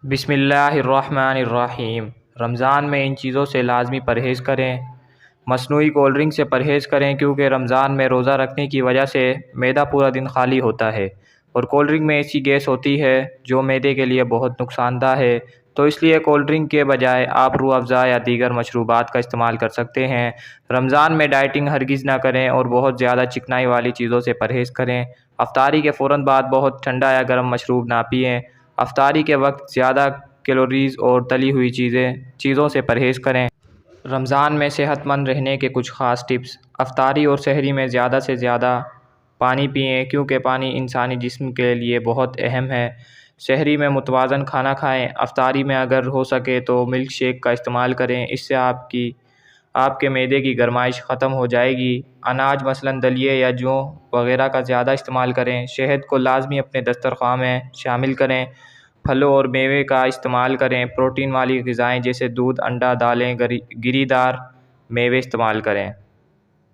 بسم اللہ الرحمن الرحیم۔ رمضان میں ان چیزوں سے لازمی پرہیز کریں۔ مصنوعی کولڈ ڈرنک سے پرہیز کریں کیونکہ رمضان میں روزہ رکھنے کی وجہ سے معدہ پورا دن خالی ہوتا ہے اور کولڈ ڈرنک میں ایسی گیس ہوتی ہے جو معدے کے لیے بہت نقصان دہ ہے، تو اس لیے کولڈ ڈرنک کے بجائے آپ روح افزا یا دیگر مشروبات کا استعمال کر سکتے ہیں۔ رمضان میں ڈائٹنگ ہرگز نہ کریں اور بہت زیادہ چکنائی والی چیزوں سے پرہیز کریں۔ افطاری کے فوراً بعد بہت ٹھنڈا یا گرم مشروب نہ پئیں۔ افطاری کے وقت زیادہ کیلوریز اور تلی ہوئی چیزوں سے پرہیز کریں۔ رمضان میں صحت مند رہنے کے کچھ خاص ٹپس۔ افطاری اور سحری میں زیادہ سے زیادہ پانی پئیں کیونکہ پانی انسانی جسم کے لیے بہت اہم ہے۔ سحری میں متوازن کھانا کھائیں۔ افطاری میں اگر ہو سکے تو ملک شیک کا استعمال کریں، اس سے آپ کے معدے کی گرمائش ختم ہو جائے گی۔ اناج مثلاً دلیے یا جو وغیرہ کا زیادہ استعمال کریں۔ شہد کو لازمی اپنے دسترخوان میں شامل کریں۔ پھلوں اور میوے کا استعمال کریں۔ پروٹین والی غذائیں جیسے دودھ، انڈا، دالیں، گری دار میوے استعمال کریں۔